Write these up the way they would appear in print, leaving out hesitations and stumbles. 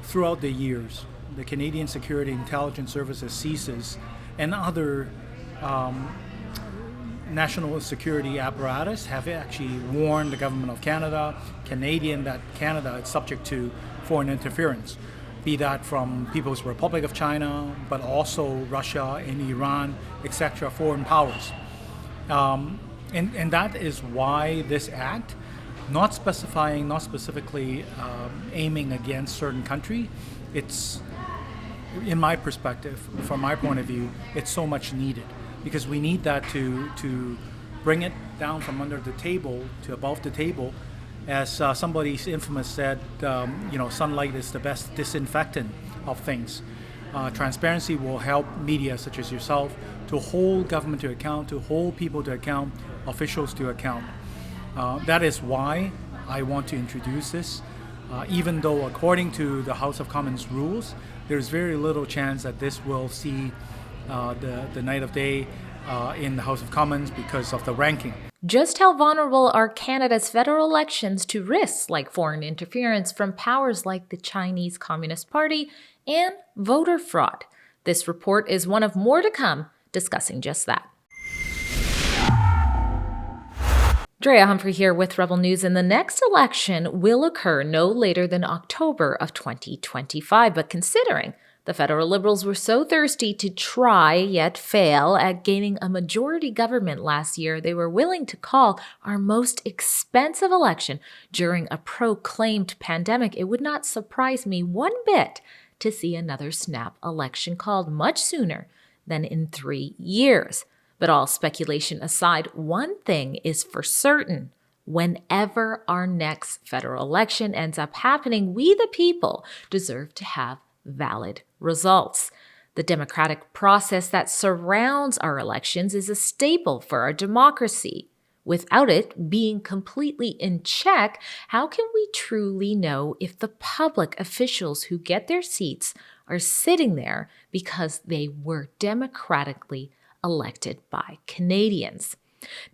throughout the years, the Canadian Security Intelligence Services, CSIS, and other national security apparatus have actually warned the government of Canada, that Canada is subject to foreign interference, be that from People's Republic of China, but also Russia and Iran, etc., foreign powers. And that is why this act, not specifically aiming against certain country, it's, in my perspective, from my point of view, it's so much needed. Because we need that to bring it down from under the table to above the table. As somebody infamous said, sunlight is the best disinfectant of things. Transparency will help media such as yourself to hold government to account, to hold people to account, officials to account. That is why I want to introduce this. Even though according to the House of Commons rules, there's very little chance that this will see the night of day in the House of Commons because of the ranking. Just how vulnerable are Canada's federal elections to risks like foreign interference from powers like the Chinese Communist Party and voter fraud? This report is one of more to come discussing just that. Drea Humphrey here with Rebel News, and the next election will occur no later than October of 2025, but considering the federal Liberals were so thirsty to try, yet fail, at gaining a majority government last year, they were willing to call our most expensive election during a proclaimed pandemic. It would not surprise me one bit to see another snap election called much sooner than in 3 years. But all speculation aside, one thing is for certain. Whenever our next federal election ends up happening, we the people deserve to have valid results. The democratic process that surrounds our elections is a staple for our democracy. Without it being completely in check, how can we truly know if the public officials who get their seats are sitting there because they were democratically elected by Canadians?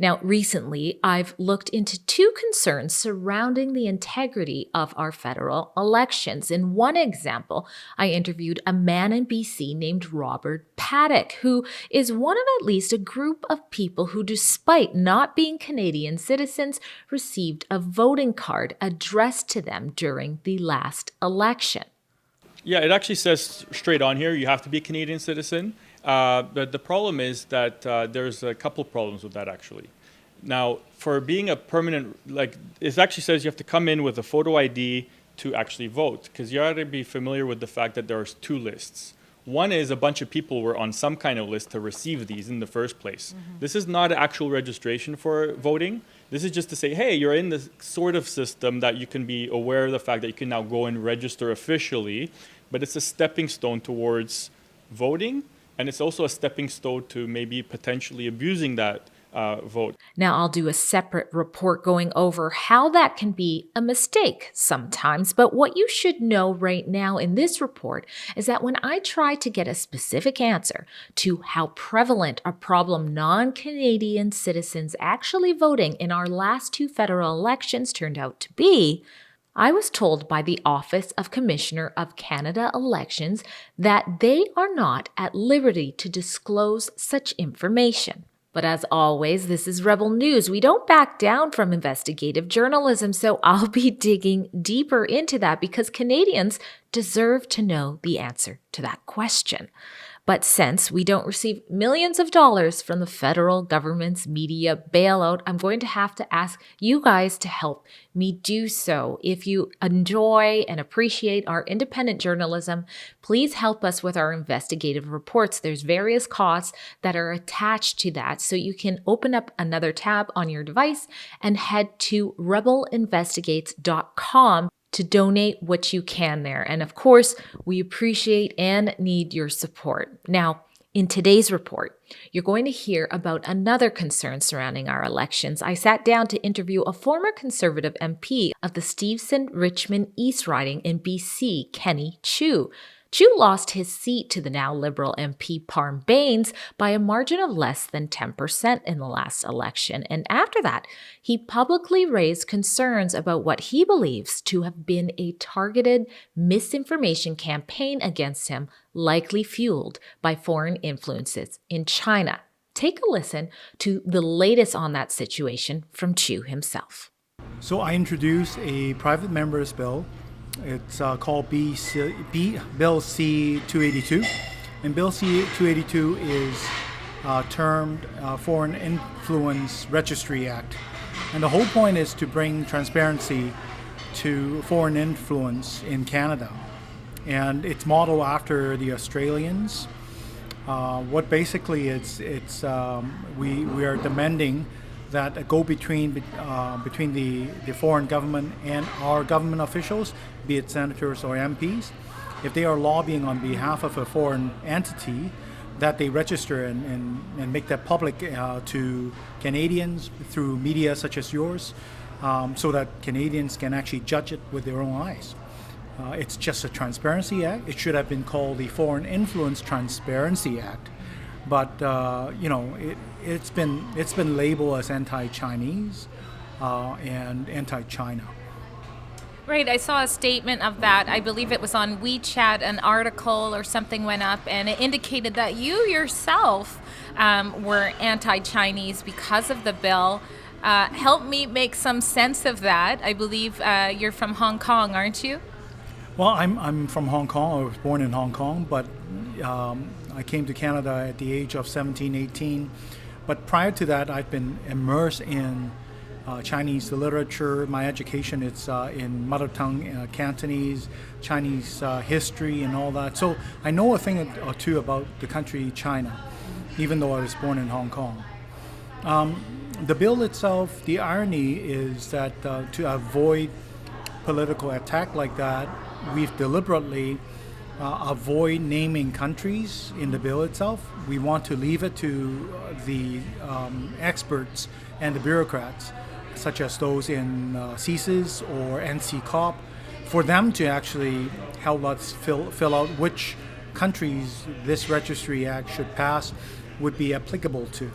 Now, recently, I've looked into two concerns surrounding the integrity of our federal elections. In one example, I interviewed a man in BC named Robert Paddock, who is one of at least a group of people who, despite not being Canadian citizens, received a voting card addressed to them during the last election. Yeah, it actually says straight on here, you have to be a Canadian citizen. But the problem is that there's a couple problems with that, actually. Now, for being a permanent, it actually says you have to come in with a photo ID to actually vote, because you ought to be familiar with the fact that there's two lists. One is a bunch of people were on some kind of list to receive these in the first place. Mm-hmm. This is not actual registration for voting. This is just to say, hey, you're in this sort of system that you can be aware of the fact that you can now go and register officially, but it's a stepping stone towards voting. And it's also a stepping stone to maybe potentially abusing that vote. Now, I'll do a separate report going over how that can be a mistake sometimes. But what you should know right now in this report is that when I try to get a specific answer to how prevalent a problem non-Canadian citizens actually voting in our last two federal elections turned out to be, I was told by the Office of Commissioner of Canada Elections that they are not at liberty to disclose such information. But as always, this is Rebel News. We don't back down from investigative journalism, so I'll be digging deeper into that because Canadians deserve to know the answer to that question. But since we don't receive millions of dollars from the federal government's media bailout, I'm going to have to ask you guys to help me do so. If you enjoy and appreciate our independent journalism, please help us with our investigative reports. There's various costs that are attached to that, so you can open up another tab on your device and head to rebelinvestigates.com to donate what you can there. And of course, we appreciate and need your support. Now, in today's report, you're going to hear about another concern surrounding our elections. I sat down to interview a former Conservative MP of the Steveston-Richmond East riding in BC, Kenny Chiu. Chiu lost his seat to the now Liberal MP Parm Bains by a margin of less than 10% in the last election, and after that, he publicly raised concerns about what he believes to have been a targeted misinformation campaign against him, likely fueled by foreign influences in China. Take a listen to the latest on that situation from Chiu himself. So I introduced a private member's bill. It's called Bill C-282. And Bill C-282 is termed Foreign Influence Registry Act. And the whole point is to bring transparency to foreign influence in Canada. And it's modeled after the Australians. What basically it's we are demanding that a go-between between the foreign government and our government officials, be it senators or MPs, if they are lobbying on behalf of a foreign entity, that they register and make that public to Canadians through media such as yours, so that Canadians can actually judge it with their own eyes. It's just a Transparency Act. It should have been called the Foreign Influence Transparency Act, but it's been labeled as anti-Chinese and anti-China. Right, I saw a statement of that. I believe it was on WeChat, an article or something went up, and it indicated that you yourself were anti-Chinese because of the bill. Help me make some sense of that. I believe you're from Hong Kong, aren't you? Well, I'm from Hong Kong. I was born in Hong Kong, but I came to Canada at the age of 17, 18. But prior to that, I've been immersed in Chinese literature. My education is in mother tongue Cantonese, Chinese history and all that. So I know a thing or two about the country China, even though I was born in Hong Kong. The bill itself, the irony is that to avoid political attack like that, we've deliberately avoid naming countries in the bill itself. We want to leave it to the experts and the bureaucrats, such as those in CSIS or NC-COP, for them to actually help us fill out which countries this Registry Act should pass would be applicable to.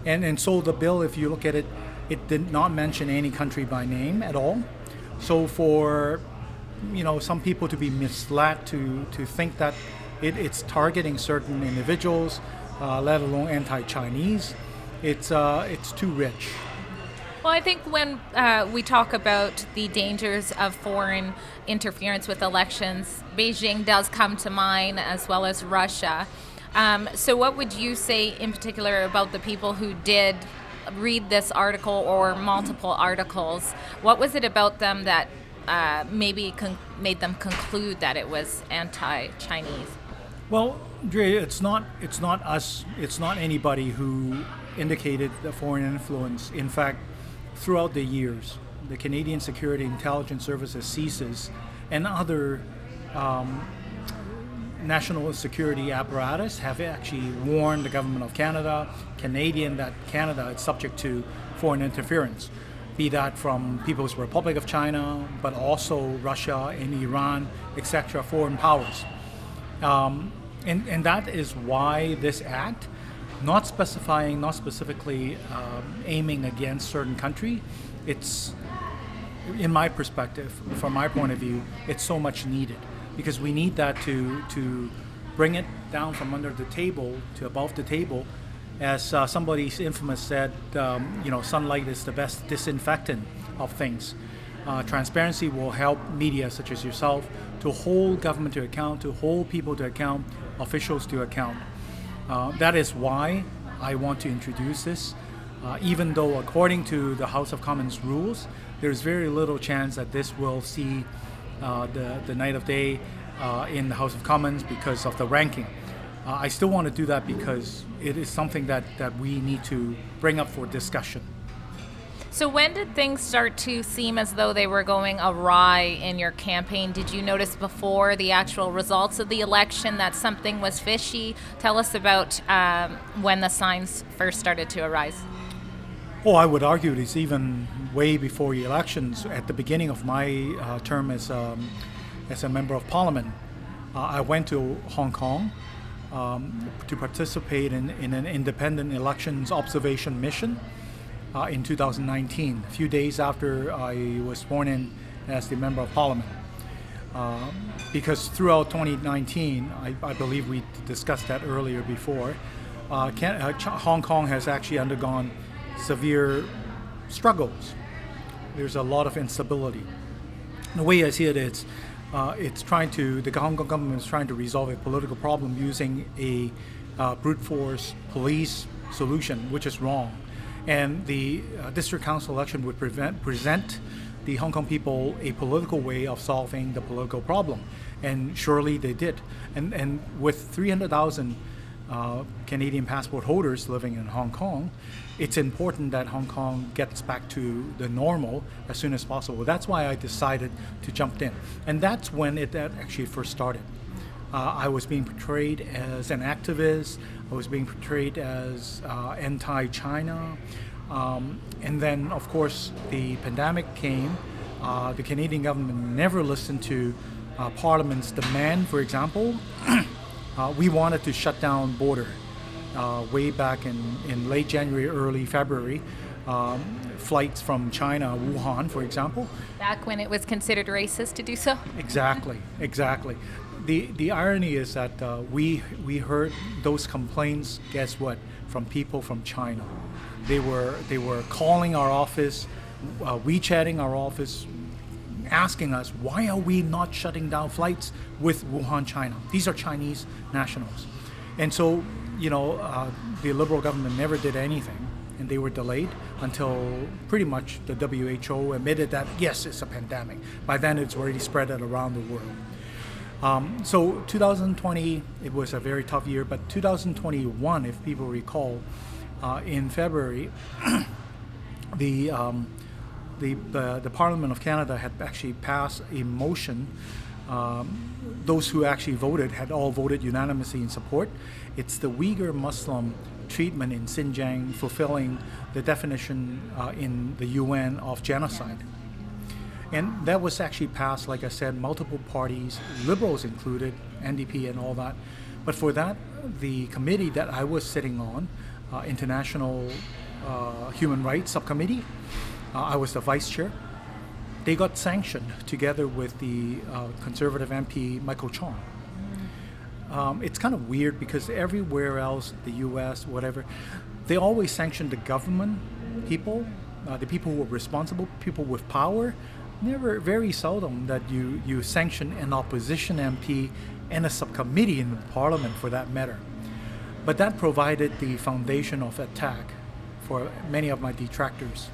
And so the bill, if you look at it, it did not mention any country by name at all. So for some people to be misled to think that it's targeting certain individuals, let alone anti-Chinese, it's too rich. Well, I think when we talk about the dangers of foreign interference with elections, Beijing does come to mind, as well as Russia. So what would you say in particular about the people who did read this article or multiple articles? What was it about them that maybe made them conclude that it was anti-Chinese? Well, Drea, it's not us. It's not anybody who indicated the foreign influence. In fact, throughout the years, the Canadian Security Intelligence Services, CSIS, and other national security apparatus have actually warned the government of Canada, that Canada is subject to foreign interference, be that from People's Republic of China, but also Russia and Iran, etc., foreign powers. And that is why this act, not specifically aiming against certain country, it's, in my perspective, from my point of view, it's so much needed, because we need that to bring it down from under the table to above the table. As somebody infamous said, sunlight is the best disinfectant of things. Transparency will help media such as yourself to hold government to account, to hold people to account, officials to account. That is why I want to introduce this. Even though according to the House of Commons rules, there's very little chance that this will see the night of day in the House of Commons because of the ranking. I still want to do that because it is something that we need to bring up for discussion. So when did things start to seem as though they were going awry in your campaign? Did you notice before the actual results of the election that something was fishy? Tell us about when the signs first started to arise. Oh, I would argue it's even way before the elections. At the beginning of my term as a member of Parliament, I went to Hong Kong to participate in an independent elections observation mission in 2019, a few days after I was sworn in as the Member of Parliament. Because throughout 2019, I believe we discussed that earlier before, Hong Kong has actually undergone severe struggles. There's a lot of instability. The way I see it is, the Hong Kong government is trying to resolve a political problem using a brute force police solution, which is wrong. And the district council election would present the Hong Kong people a political way of solving the political problem. And surely they did. And with 300,000 Canadian passport holders living in Hong Kong, it's important that Hong Kong gets back to the normal as soon as possible. That's why I decided to jump in. And that's when that actually first started. I was being portrayed as an activist. I was being portrayed as anti-China. And then, of course, the pandemic came. The Canadian government never listened to Parliament's demand. For example, we wanted to shut down border way back in late January, early February. Flights from China, Wuhan, for example. Back when it was considered racist to do so? Exactly. The irony is that we heard those complaints, guess what, from people from China. They were calling our office, WeChatting our office, asking us, why are we not shutting down flights with Wuhan, China? These are Chinese nationals. And so, the Liberal government never did anything, and they were delayed until pretty much the WHO admitted that, yes, it's a pandemic. By then, it's already spread around the world. So 2020, it was a very tough year, but 2021, if people recall, in February, the Parliament of Canada had actually passed a motion. Those who actually voted had all voted unanimously in support. It's the Uyghur Muslim treatment in Xinjiang, fulfilling the definition in the UN of genocide. And that was actually passed, like I said, multiple parties, Liberals included, NDP and all that. But for that, the committee that I was sitting on, International Human Rights Subcommittee, I was the vice chair. They got sanctioned together with the Conservative MP Michael Chong. It's kind of weird because everywhere else, the US, whatever, they always sanction the government people, the people who are responsible, people with power. Very seldom that you sanction an opposition MP and a subcommittee in Parliament for that matter. But that provided the foundation of attack for many of my detractors.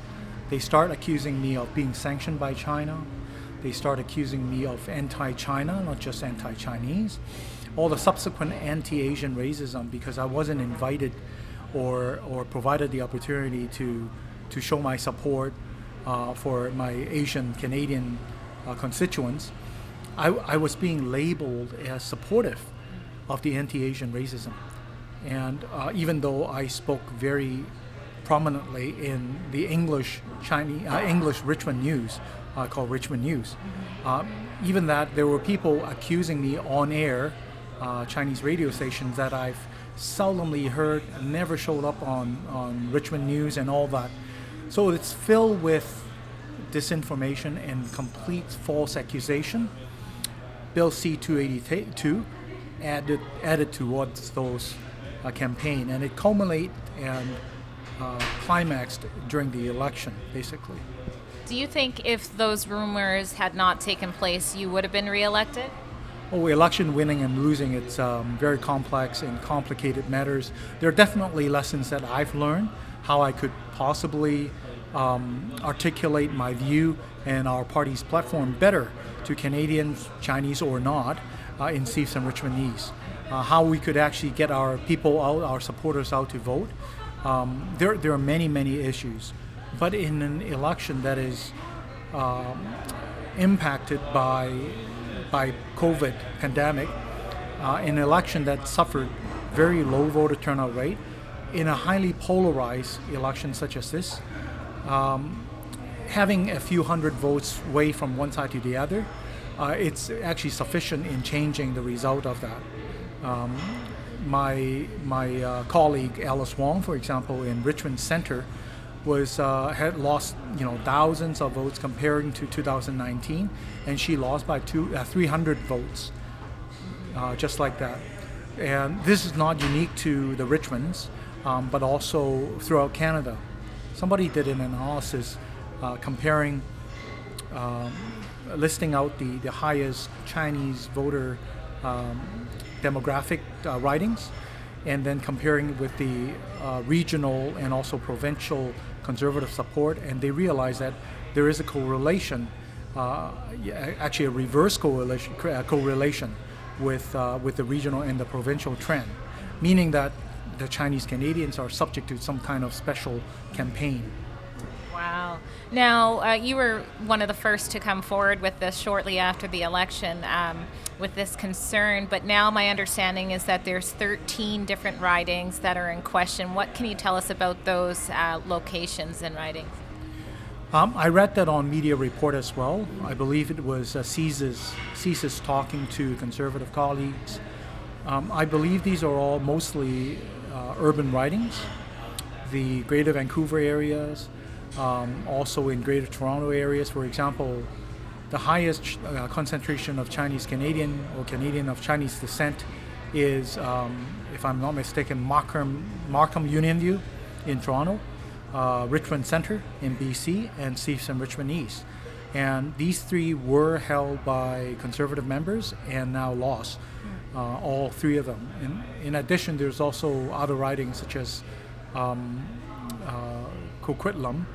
They start accusing me of being sanctioned by China. They start accusing me of anti-China, not just anti-Chinese. All the subsequent anti-Asian racism because I wasn't invited or provided the opportunity to show my support for my Asian Canadian constituents. I was being labeled as supportive of the anti-Asian racism. And even though I spoke very prominently in the English Richmond News, called Richmond News, even that there were people accusing me on air, Chinese radio stations that I've seldomly heard, never showed up on Richmond News and all that. So it's filled with disinformation and complete false accusation. Bill C-282 added towards those campaign, and it culminated and climaxed during the election, basically. Do you think if those rumors had not taken place, you would have been reelected? Oh, election winning and losing, it's very complex and complicated matters. There are definitely lessons that I've learned, how I could possibly articulate my view and our party's platform better to Canadians, Chinese or not, in Chiefs and Richmondese. How we could actually get our people out, our supporters out to vote. There are many issues. But in an election that is impacted by COVID pandemic, an election that suffered very low voter turnout rate, in a highly polarized election such as this, having a few hundred votes away from one side to the other it's actually sufficient in changing the result of that. My colleague Alice Wong, for example, in Richmond Center, had lost thousands of votes comparing to 2019, and she lost by 300 votes, just like that. And this is not unique to the Richmonds, but also throughout Canada. Somebody did an analysis comparing, listing out the highest Chinese voter demographic ridings, and then comparing with the regional and also provincial conservative support, and they realized that there is a correlation, actually a reverse correlation with the regional and the provincial trend, meaning that the Chinese Canadians are subject to some kind of special campaign. Wow. Now, you were one of the first to come forward with this shortly after the election with this concern, but now my understanding is that there's 13 different ridings that are in question. What can you tell us about those locations and ridings? I read that on Media Report as well. I believe it was CSIS talking to conservative colleagues. I believe these are all mostly urban ridings, the Greater Vancouver areas, also in Greater Toronto areas. For example, the highest concentration of Chinese Canadian or Canadian of Chinese descent is, if I'm not mistaken, Markham Unionview in Toronto, Richmond Centre in BC, and Steveston Richmond East. And these three were held by conservative members and now lost, all three of them. In addition, there's also other ridings such as Coquitlam,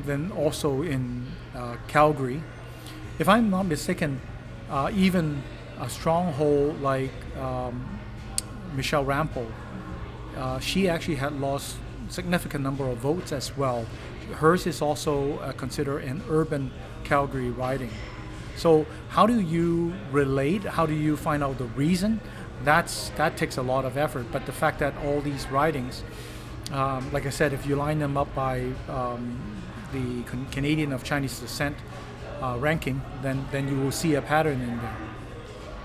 then also in Calgary. If I'm not mistaken, even a stronghold like Michelle Rampol, she actually had lost significant number of votes as well. Hers is also considered an urban Calgary riding. So how do you relate? How do you find out the reason? That takes a lot of effort. But the fact that all these ridings, like I said, if you line them up by the Canadian of Chinese descent ranking, then you will see a pattern in there.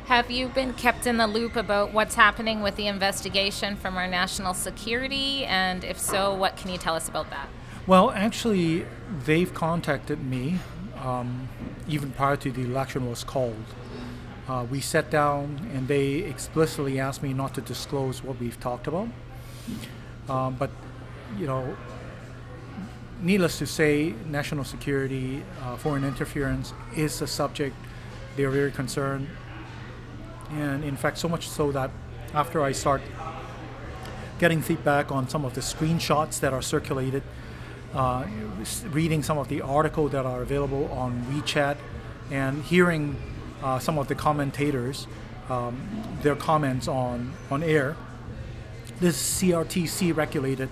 Have you been kept in the loop about what's happening with the investigation from our national security? And if so, what can you tell us about that? Well, actually, they've contacted me even prior to the election was called. We sat down and they explicitly asked me not to disclose what we've talked about. But, needless to say, national security, foreign interference is a subject they're very concerned. And in fact, so much so that after I start getting feedback on some of the screenshots that are circulated, reading some of the articles that are available on WeChat, and hearing some of the commentators, their comments on air, this CRTC regulated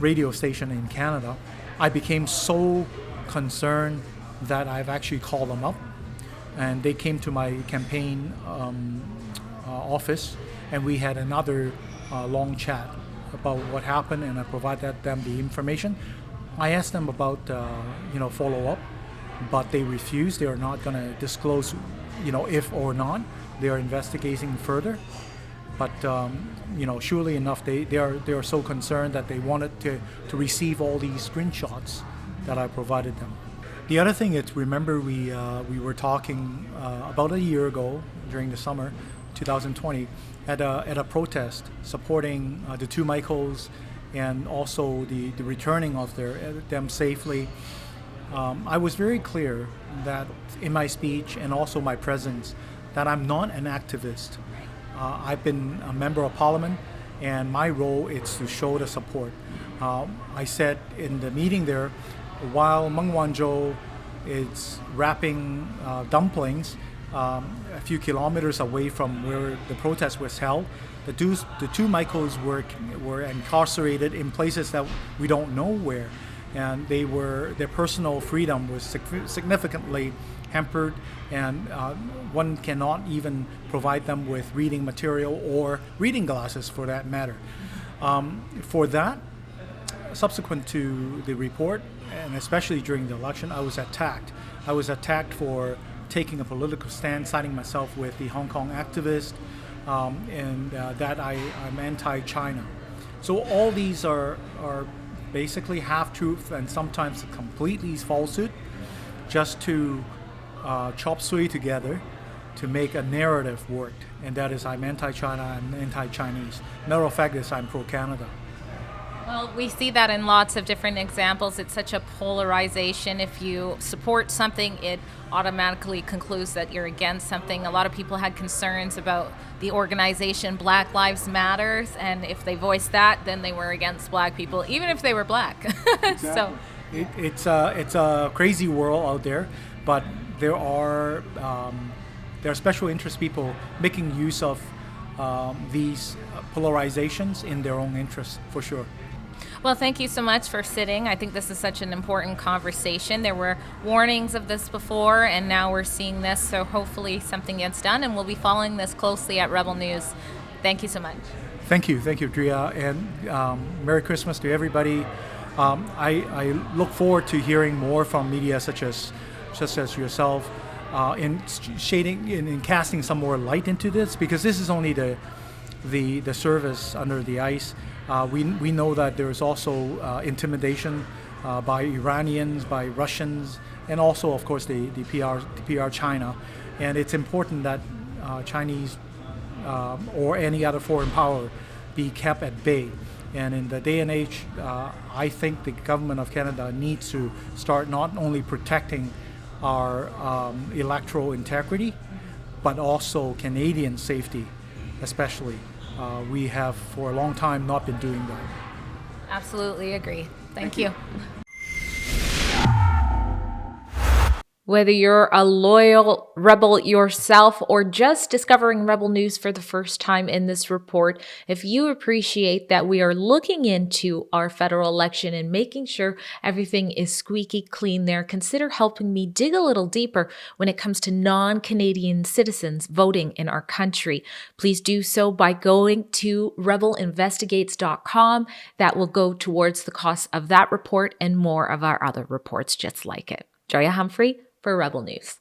radio station in Canada, I became so concerned that I've actually called them up, and they came to my campaign office, and we had another long chat about what happened, and I provided them the information. I asked them about follow-up, but they refused. They are not going to disclose if or not. They are investigating further. But surely enough, they are so concerned that they wanted to receive all these screenshots that I provided them. The other thing is, remember we were talking about a year ago during the summer, 2020, at a protest supporting the two Michaels and also the returning of them safely. I was very clear that in my speech and also my presence that I'm not an activist. I've been a member of parliament, and my role is to show the support. I said in the meeting there, while Meng Wanzhou is wrapping dumplings a few kilometers away from where the protest was held, the two Michaels were incarcerated in places that we don't know where, and their personal freedom was significantly hampered, and one cannot even provide them with reading material or reading glasses for that matter. For that, subsequent to the report, and especially during the election, I was attacked. I was attacked for taking a political stand, siding myself with the Hong Kong activist, and that I'm anti-China. So all these are basically half-truth and sometimes completely falsehood, just to chop suey together to make a narrative work. And that is, I'm anti-China and anti-Chinese. Matter of fact is, I'm pro-Canada. Well, we see that in lots of different examples. It's such a polarization. If you support something, it automatically concludes that you're against something. A lot of people had concerns about the organization Black Lives Matter, and if they voiced that, then they were against black people, even if they were black. Exactly. So it's a crazy world out there, but there are special interest people making use of these polarizations in their own interests, for sure. Well, thank you so much for sitting. I think this is such an important conversation. There were warnings of this before, and now we're seeing this, so hopefully something gets done, and we'll be following this closely at Rebel News. Thank you so much. Thank you, Drea, and Merry Christmas to everybody. I look forward to hearing more from media such as yourself in casting some more light into this, because this is only the surface under the ice. We know that there is also intimidation by Iranians, by Russians, and also, of course, the PR China. And it's important that Chinese or any other foreign power be kept at bay. And in the day and age, I think the government of Canada needs to start not only protecting our electoral integrity, but also Canadian safety, especially. We have for a long time not been doing that. Absolutely agree. Thank you. Whether you're a loyal Rebel yourself or just discovering Rebel News for the first time in this report, if you appreciate that we are looking into our federal election and making sure everything is squeaky clean there, consider helping me dig a little deeper when it comes to non-Canadian citizens voting in our country. Please do so by going to rebelinvestigates.com. That will go towards the cost of that report and more of our other reports just like it. Drea Humphrey for Rebel News.